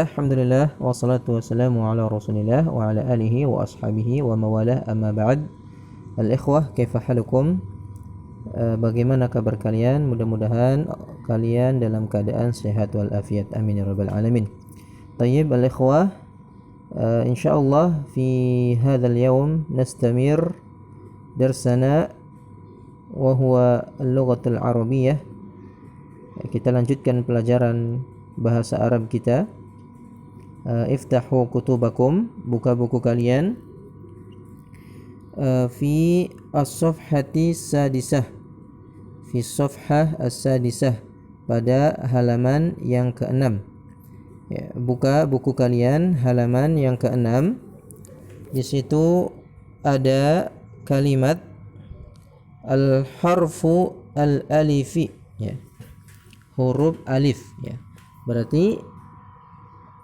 Alhamdulillah wassalatu wassalamu ala Rasulillah wa ala alihi wa ashabihi wa mawalah amma ba'd. Al-ikhwah, kaifa halukum? Bagaimana kabar kalian? Mudah-mudahan kalian dalam keadaan sehat wal afiat. Amin ya rabbal alamin. Tayyib al-ikhwah, insyaallah fi hadzal yawm nastamir darsana wa huwa al-lughatul arabiyyah. Kita lanjutkan pelajaran bahasa Arab kita. Iftahu kutubakum, buka buku kalian, fi as-safhati sadisah, fi safhah as-sadisah, pada halaman yang ke-6. Ya, buka buku kalian halaman yang ke-6. Di situ ada kalimat al-harfu al-alifi, ya, huruf alif, ya. Berarti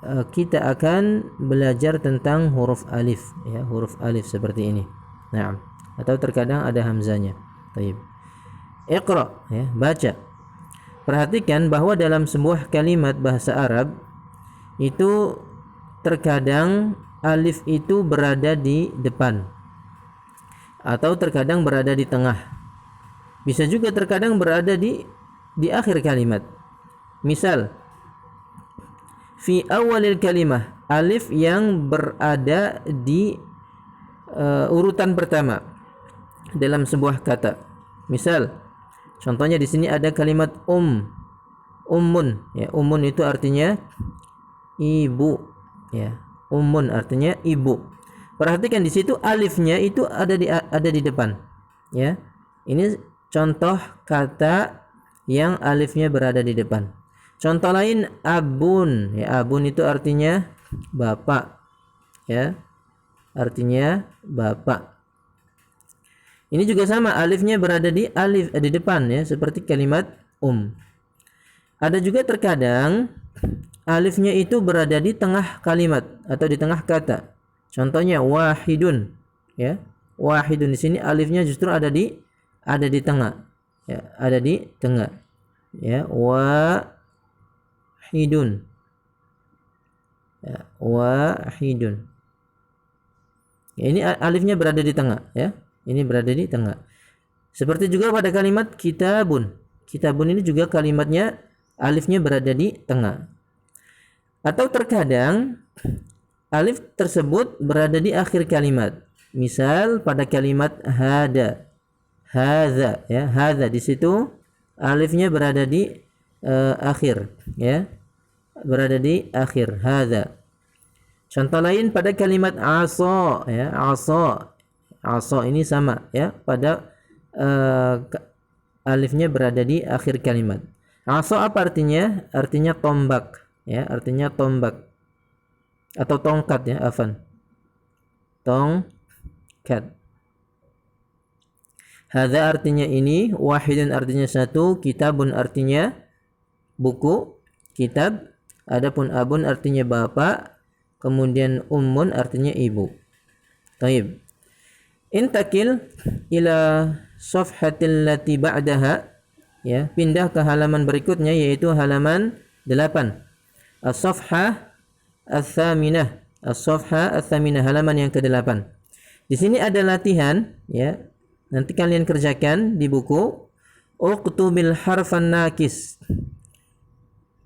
kita akan belajar tentang huruf alif, ya, huruf alif seperti ini. Naam. Atau terkadang ada hamzanya. Baik. Iqra, ya, baca. Perhatikan bahwa dalam sebuah kalimat bahasa Arab itu terkadang alif itu berada di depan atau terkadang berada di tengah. Bisa juga terkadang berada di akhir kalimat. Misal, fi awalil kalimah, alif yang berada di urutan pertama dalam sebuah kata. Misal, contohnya di sini ada kalimat ummun, ya. Ummun itu artinya ibu, ya. Ummun artinya ibu. Perhatikan di situ alifnya itu ada di depan, ya. Ini contoh kata yang alifnya berada di depan. Contoh lain, abun, ya. Abun itu artinya bapak, ya, artinya bapak. Ini juga sama, alifnya berada di depan, ya, seperti kalimat Ada juga terkadang alifnya itu berada di tengah kalimat atau di tengah kata. Contohnya wahidun, ya. Wahidun, di sini alifnya justru ada di tengah, ya, ada di tengah, ya. Wahidun, ya, wahidun. Ya, ini alifnya berada di tengah, ya. Ini berada di tengah. Seperti juga pada kalimat kitabun. Kitabun ini juga kalimatnya alifnya berada di tengah. Atau terkadang alif tersebut berada di akhir kalimat. Misal pada kalimat hada, hadza, ya, hadza, di situ alifnya berada di akhir, ya. Berada di akhir, hadza. Contoh lain pada kalimat asa, ya, asa. Asa ini sama, ya, pada alifnya berada di akhir kalimat. Asa apa artinya? Artinya tombak, ya, artinya tombak atau tongkat, ya, afan. Tongkat. Hadza artinya ini, wahidun artinya satu, kitabun artinya buku, kitab. Adapun abun artinya bapak, kemudian ummun artinya ibu. Taib. Intakil ila safhatil lati ba'daha, ya, pindah ke halaman berikutnya yaitu halaman 8. As-safhah ats-tsaminah. As-safhah ats-tsaminah, halaman yang ke-8. Di sini ada latihan, ya. Nanti kalian kerjakan di buku. Uqtubil harfan nakis.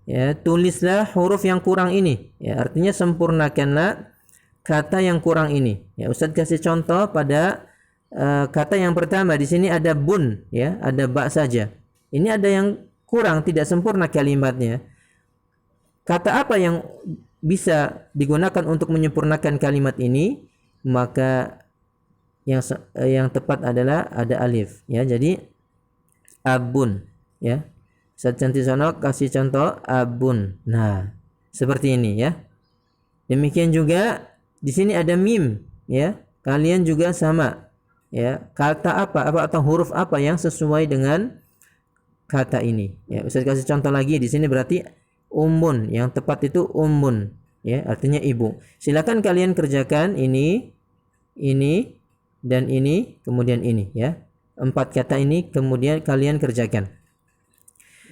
Ya, tulislah huruf yang kurang ini, ya, artinya sempurnakanlah kata yang kurang ini. Ya, Ustaz kasih contoh pada kata yang pertama. Di sini ada bun, ya, ada ba saja. Ini ada yang kurang, tidak sempurna kalimatnya. Kata apa yang bisa digunakan untuk menyempurnakan kalimat ini? Maka yang tepat adalah ada alif, ya. Jadi abun, ya. Ustaz Cantisono kasih contoh abun. Nah, seperti ini, ya. Demikian juga di sini ada mim, ya. Kalian juga sama, ya. Kata apa atau huruf apa yang sesuai dengan kata ini, ya. Ustaz kasih contoh lagi. Di sini berarti ummun, yang tepat itu ummun, ya, artinya ibu. Silakan kalian kerjakan ini dan ini, kemudian ini, ya. 4 kata ini kemudian kalian kerjakan.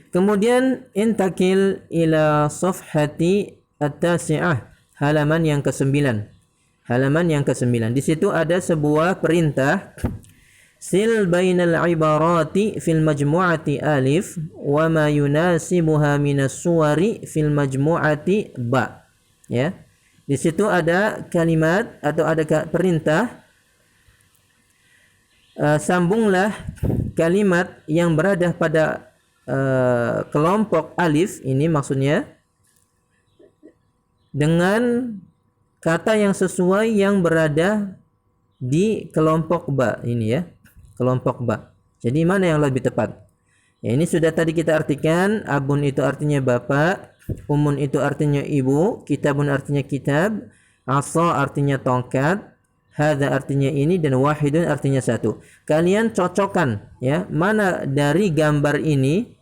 Kemudian intakil ila safhati at-tasi'ah, halaman yang ke-9. Halaman yang ke-9. Di situ ada sebuah perintah, sil bainal ibarati fil majmu'ati alif wa ma yunasibuha minas suwari fil majmu'ati ba. Ya. Di situ ada kalimat atau ada perintah, sambunglah kalimat yang berada pada kelompok alif, ini maksudnya dengan kata yang sesuai yang berada di kelompok ba ini ya. Kelompok ba. Jadi mana yang lebih tepat? Ya, ini sudah tadi kita artikan, abun itu artinya bapak, umun itu artinya ibu, kitabun artinya kitab, asa artinya tongkat, hadza artinya ini, dan wahidun artinya satu. Kalian cocokkan ya, mana dari gambar ini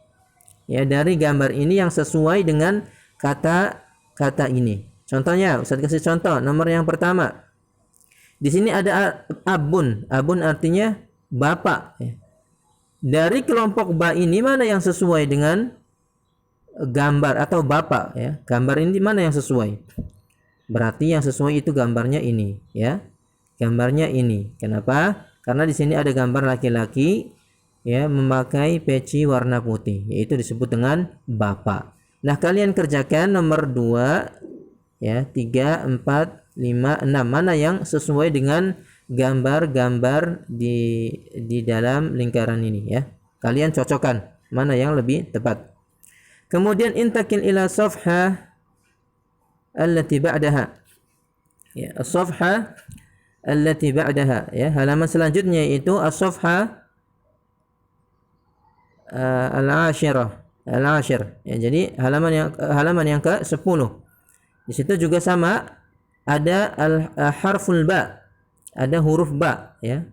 ya, dari gambar ini yang sesuai dengan kata-kata ini. Contohnya, Ustaz kasih contoh. Nomor yang pertama. Di sini ada abun. Abun artinya bapak ya. Dari kelompok ba ini mana yang sesuai dengan gambar atau bapak ya? Gambar ini mana yang sesuai? Berarti yang sesuai itu gambarnya ini ya. Gambarnya ini. Kenapa? Karena di sini ada gambar laki-laki ya memakai peci warna putih, yaitu disebut dengan bapak. Nah, kalian kerjakan nomor 2 ya, 3, 4, 5, 6. Mana yang sesuai dengan gambar-gambar di dalam lingkaran ini ya. Kalian cocokkan mana yang lebih tepat. Kemudian intakil ila safha allati ba'daha. Ya, as-safha allati ba'daha ya. Halaman selanjutnya itu as-safha al-ashirah. Al-ashir. Ya, jadi halaman yang ke-10. Di situ juga sama, ada harful ba, ada huruf ba ya.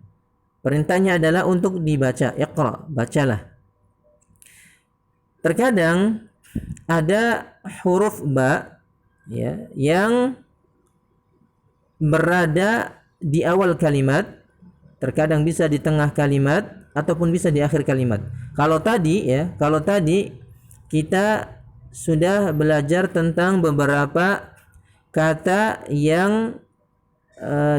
Perintahnya adalah untuk dibaca, iqra, bacalah. Terkadang ada huruf ba ya yang berada di awal kalimat, terkadang bisa di tengah kalimat ataupun bisa di akhir kalimat. Kalau tadi kita sudah belajar tentang beberapa kata yang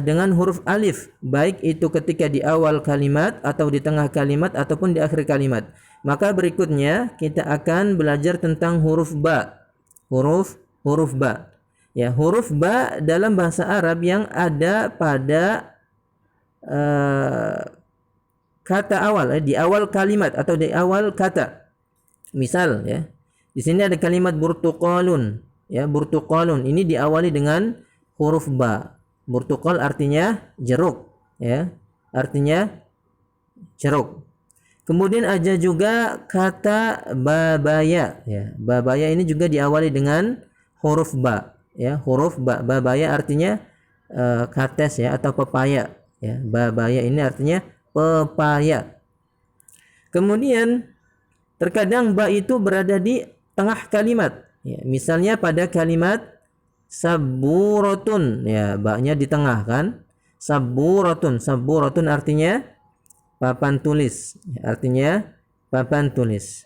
dengan huruf alif, baik itu ketika di awal kalimat atau di tengah kalimat ataupun di akhir kalimat. Maka berikutnya kita akan belajar tentang huruf ba. Huruf ba. Ya, huruf ba dalam bahasa Arab yang ada pada kata awal di awal kalimat atau di awal kata. Misal ya, di sini ada kalimat burtuqalun ya, burtuqalun ini diawali dengan huruf ba. Burtuqal artinya jeruk ya, artinya jeruk. Kemudian ada juga kata babaya ya. Babaya ini juga diawali dengan huruf ba ya, huruf ba. Babaya artinya kates ya atau pepaya ya. Babaya ini artinya pepaya. Kemudian terkadang ba itu berada di tengah kalimat ya. Misalnya pada kalimat saburatun ya, ba-nya di tengah kan. Saburatun artinya papan tulis, artinya papan tulis.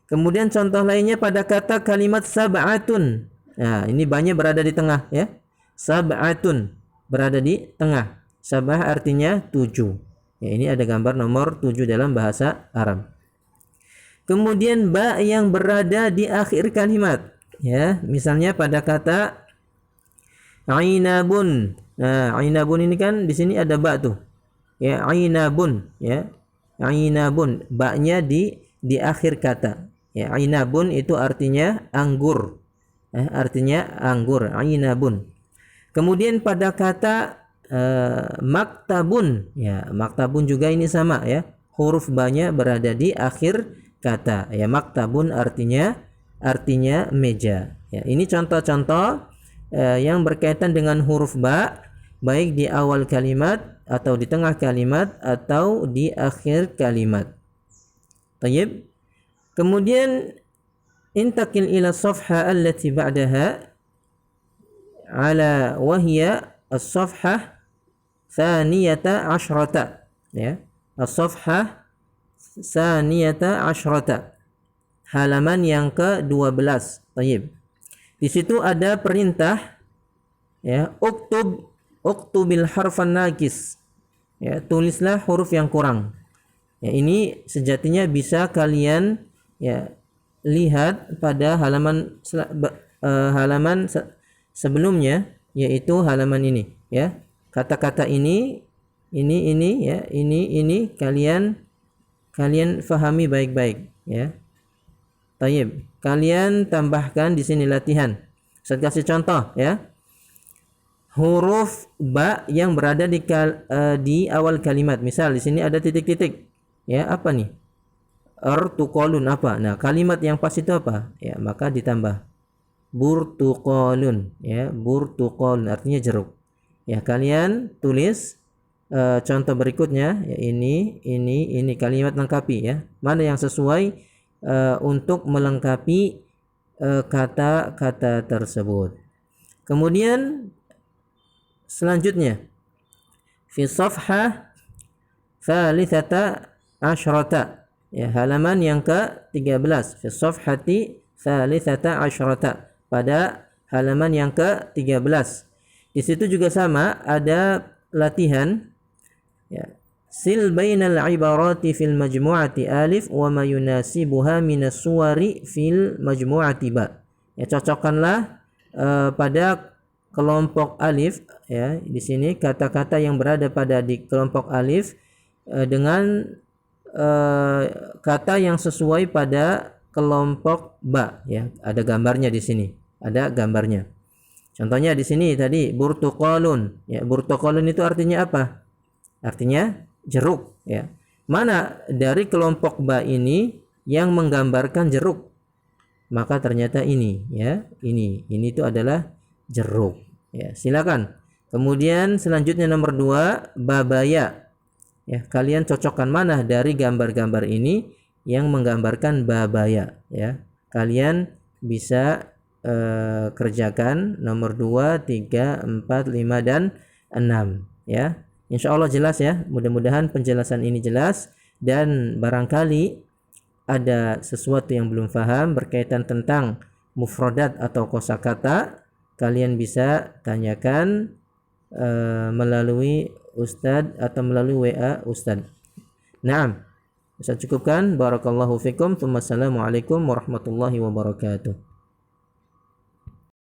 Kemudian contoh lainnya pada kata kalimat sab'atun. Nah, ini ba-nya berada di tengah ya. Sab'atun berada di tengah. Sab'ah artinya 7. Ya, ini ada gambar nomor 7 dalam bahasa Arab. Kemudian ba yang berada di akhir kalimat ya, misalnya pada kata ainabun. Nah, ainabun ini kan di sini ada ba tuh. Ya, ainabun ya. Ainabun, ba-nya di akhir kata. Ya, ainabun itu artinya anggur. Artinya anggur, ainabun. Kemudian pada kata maktabun. Ya, maktabun juga ini sama ya. Huruf ba-nya berada di akhir kata. Ya, maktabun artinya meja. Ya, ini contoh-contoh yang berkaitan dengan huruf ba, baik di awal kalimat atau di tengah kalimat atau di akhir kalimat. Tayyib. Kemudian intakil ila safha allati ba'daha ala wahya as-safhah thaniyata asyrata ya. As-safhah thaniyata asyrata, halaman yang ke-12. Tayyib. Di situ ada perintah, ya, uktubil harfan naqis. Ya, tulislah huruf yang kurang. Ya, ini sejatinya bisa kalian, ya, lihat pada halaman sebelumnya, yaitu halaman ini, ya. Kata-kata ini ya, ini kalian fahami baik-baik, ya. Tayyib. Kalian tambahkan di sini latihan. Saya kasih contoh, ya. Huruf ba yang berada di awal kalimat. Misal di sini ada titik-titik. Ya, apa nih? Artuqalun apa? Nah, kalimat yang pas itu apa? Ya, maka ditambah burtuqalun, ya, burtuqalun artinya jeruk. Ya, kalian tulis contoh berikutnya, ya, ini kalimat lengkapi, ya. Mana yang sesuai untuk melengkapi kata-kata tersebut. Kemudian selanjutnya fi safhah thalithata asyrata, ya, halaman yang ke-13, fi safhati thalithata asyrata, pada halaman yang ke-13. Di situ juga sama ada latihan, ya. Sil bainal ibarati fil majmu'ati alif wa ma yunasibuha minas suwari fil majmu'ati ba. Ya, cocokkanlah pada kelompok alif, ya, di sini kata-kata yang berada di kelompok alif dengan kata yang sesuai pada kelompok ba, ya. Ada gambarnya di sini. Ada gambarnya. Contohnya di sini tadi burtuqalun, ya. Burtuqalun itu artinya apa? Artinya jeruk, ya. Mana dari kelompok ba ini yang menggambarkan jeruk? Maka ternyata ini, ya. Ini itu adalah jeruk, ya. Silakan. Kemudian selanjutnya nomor 2, babaya. Ya, kalian cocokkan mana dari gambar-gambar ini yang menggambarkan babaya, ya. Kalian bisa kerjakan nomor 2, 3, 4, 5 dan 6, ya. Insya Allah jelas, ya. Mudah-mudahan penjelasan ini jelas, dan barangkali ada sesuatu yang belum paham berkaitan tentang mufradat atau kosakata, kalian bisa tanyakan melalui Ustadz atau melalui WA Ustadz. Naam. Saya cukupkan. Barakallahu fikum. Assalamualaikum warahmatullahi wabarakatuh.